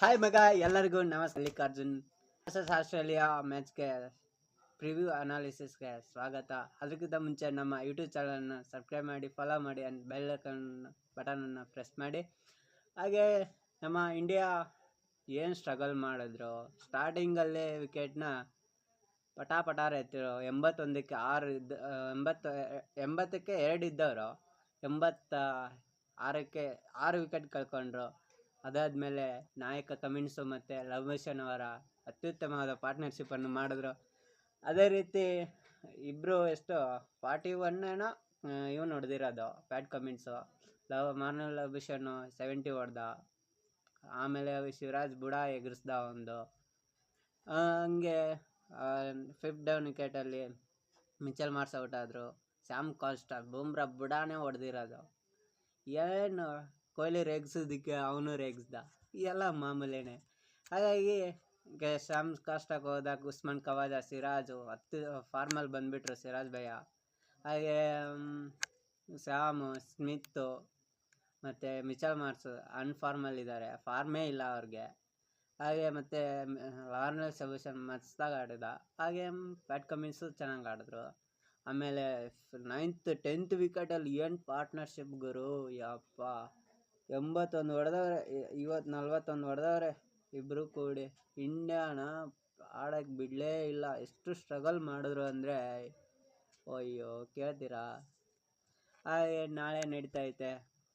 Hi ಮಗ, ಎಲ್ಲರಿಗೂ ನಮಸ್ಕಾರ. ಮಲ್ಲಿಕಾರ್ಜುನ್ ವರ್ಸಸ್ ಆಸ್ಟ್ರೇಲಿಯಾ ಮ್ಯಾಚ್ಗೆ ಪ್ರಿವ್ಯೂ ಅನಾಲಿಸಿಸ್ಗೆ ಸ್ವಾಗತ. ಅದಕ್ಕಿಂತ ಮುಂಚೆ ನಮ್ಮ ಯೂಟ್ಯೂಬ್ ಚಾನಲ್ನ ಸಬ್ಸ್ಕ್ರೈಬ್ ಮಾಡಿ, ಫಾಲೋ ಮಾಡಿ ಆ್ಯಂಡ್ ಬೆಲ್ ಬಟನನ್ನು ಪ್ರೆಸ್ ಮಾಡಿ. ಹಾಗೆ ನಮ್ಮ ಇಂಡಿಯಾ ಏನು ಸ್ಟ್ರಗಲ್ ಮಾಡಿದ್ರು, ಸ್ಟಾರ್ಟಿಂಗಲ್ಲೇ ವಿಕೆಟ್ನ ಪಟಾರ ಎತ್ತಿರೋ 81ಕ್ಕೆ 6 ಇದ್ದ 80ಕ್ಕೆ 2 ಇದ್ದವರು 86ಕ್ಕೆ 6 ವಿಕೆಟ್ ಕಳ್ಕೊಂಡ್ರು. ಅದಾದಮೇಲೆ ನಾಯಕ ಕಮಿನ್ಸು ಮತ್ತು ಲವ್ಮಿಷನ್ ಅವರ ಅತ್ಯುತ್ತಮವಾದ ಪಾರ್ಟ್ನರ್ಶಿಪ್ಪನ್ನು ಮಾಡಿದ್ರು. ಅದೇ ರೀತಿ ಇಬ್ಬರು 41 ಏನೋ ಇವನು ಹೊಡೆದಿರೋದು ಪ್ಯಾಟ್ ಕಮಿನ್ಸು. ಮಾರ್ನಲ್ ಲವ್ಮಿಷನ್ನು 70 ಹೊಡೆದ. ಆಮೇಲೆ ಶಿವರಾಜ್ ಬುಡ ಎಗರಿಸ್ದ ಒಂದು. ಹಂಗೆ 5th ಡೌನ್ ವಿಕೆಟಲ್ಲಿ ಮಿಚೆಲ್ ಮಾರ್ಷ್ ಔಟ್ ಆದರು. ಸ್ಯಾಮ್ ಕಾಸ್ಟಾ ಬುಮ್ರಾ ಬುಡಾನೇ ಹೊಡೆದಿರೋದು. ಏನು ಕೊಹ್ಲಿ ರೇಗಿಸೋದಕ್ಕೆ ಅವನು ರೇಗಿಸ್ದ, ಎಲ್ಲ ಮಾಮೂಲಿನೇ. ಹಾಗಾಗಿ ಸ್ಯಾಮ್ ಕಾಸ್ಟಾಗೆ ಹೋದಾಗ ಉಸ್ಮಾನ್ ಖವಾಜಾ, ಸಿರಾಜು ಫಾರ್ಮಲ್ಲಿ ಬಂದುಬಿಟ್ರು, ಸಿರಾಜ್ ಭಯ್ಯ. ಹಾಗೆ ಸ್ಯಾಮು, ಸ್ಮಿತ್ತು ಮತ್ತು ಮಿಚೆಲ್ ಮಾರ್ಷ್ ಅನ್ಫಾರ್ಮಲ್ಲಿದ್ದಾರೆ, ಫಾರ್ಮೇ ಇಲ್ಲ ಅವ್ರಿಗೆ. ಹಾಗೆ ಮತ್ತು ವಾರ್ನರ್ ಸೊಲ್ಯೂಷನ್ ಮಸ್ತಾಗಿ ಆಡಿದ. ಹಾಗೆ ಪ್ಯಾಟ್ ಕಮಿನ್ಸು ಚೆನ್ನಾಗಿ ಆಡಿದ್ರು. ಆಮೇಲೆ 9th 10th ವಿಕೆಟಲ್ಲಿ ಏನು ಪಾರ್ಟ್ನರ್ಶಿಪ್ ಗುರು, ಯಪ್ಪ. 81 ಹೊಡೆದವ್ರೆ, 41 ಹೊಡೆದವ್ರೆ ಇಬ್ಬರು ಕೂಡಿ. ಇಂಡಿಯಾನ ಆಡೋಕ್ಕೆ ಬಿಡಲೇ ಇಲ್ಲ. ಎಷ್ಟು ಸ್ಟ್ರಗಲ್ ಮಾಡಿದ್ರು ಅಂದರೆ ಅಯ್ಯೋ ಕೇಳ್ತೀರಾ. ಹಾಗೆ ನಾಳೆ ನಡೀತೈತೆ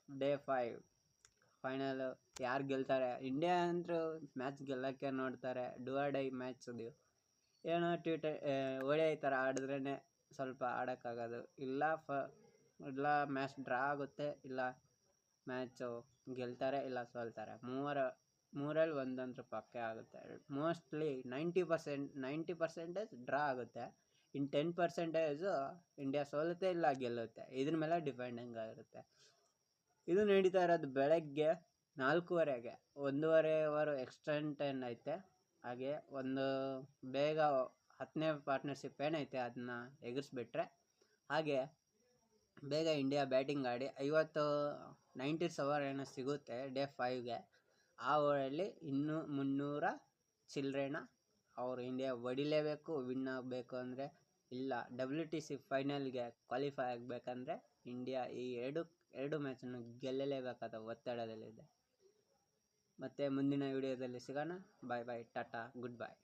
ಡೇ 5 ಫೈನಲು. ಯಾರು ಗೆಲ್ತಾರೆ? ಇಂಡಿಯಾ ಅಂತೂ ಮ್ಯಾಚ್ ಗೆಲ್ಲೋಕ್ಕೆ ನೋಡ್ತಾರೆ. ಡೂ ಆರ್ ಡೈ ಮ್ಯಾಚ್ ಅದು. ಏನೋ ODI ಥರ ಆಡಿದ್ರೇ ಸ್ವಲ್ಪ ಆಡೋಕ್ಕಾಗೋದು. ಇಲ್ಲ ಮ್ಯಾಚ್ ಡ್ರಾ ಆಗುತ್ತೆ, ಇಲ್ಲ ಮ್ಯಾಚು ಗೆಲ್ತಾರೆ, ಇಲ್ಲ ಸೋಲ್ತಾರೆ. ಮೂರಲ್ಲಿ ಒಂದಂತೂ ಪಕ್ಕ ಆಗುತ್ತೆ. ಮೋಸ್ಟ್ಲಿ 90% ಡ್ರಾ ಆಗುತ್ತೆ. ಇನ್ನು 10% ಇಂಡಿಯಾ ಸೋಲುತ್ತೆ ಇಲ್ಲ ಗೆಲ್ಲುತ್ತೆ. ಇದ್ರ ಮೇಲೆ ಡಿಪೆಂಡಿಂಗ್ ಆಗಿರುತ್ತೆ. ಇದು ನಡೀತಾ ಇರೋದು ಬೆಳಗ್ಗೆ 4:15ಗೆ. 1.5 ಓವರ್ ಎಕ್ಸ್ಟೆಂಡ್ ಟೈಮ್ ಐತೆ. ಹಾಗೆ ಒಂದು ಬೇಗ 10ನೇ ಪಾರ್ಟ್ನರ್ಶಿಪ್ ಏನೈತೆ ಅದನ್ನ ಎಗರಿಸ್ಬಿಟ್ರೆ, ಹಾಗೆ ಬೇಗ ಇಂಡಿಯಾ ಬ್ಯಾಟಿಂಗ್ ಆಡಿ 90s ಓವರ್ ಏನೋ ಸಿಗುತ್ತೆ ಡೇ 5ಗೆ. ಆ ಓವರಲ್ಲಿ ಇನ್ನೂ 300 ಚಿಲ್ಲರೆನ ಅವರು ಇಂಡಿಯಾ ಹೊಡಿಲೇಬೇಕು. ವಿನ್ ಆಗಬೇಕು ಅಂದರೆ, ಇಲ್ಲ WTC ಫೈನಲ್ಗೆ ಕ್ವಾಲಿಫೈ ಆಗಬೇಕಂದ್ರೆ ಇಂಡಿಯಾ ಈ ಎರಡು ಮ್ಯಾಚನ್ನು ಗೆಲ್ಲಲೇಬೇಕಾದ ಒತ್ತಡದಲ್ಲಿದೆ. ಮತ್ತು ಮುಂದಿನ ವಿಡಿಯೋದಲ್ಲಿ ಸಿಗೋಣ. ಬಾಯ್ ಬಾಯ್, ಟಾಟಾ, ಗುಡ್ ಬಾಯ್.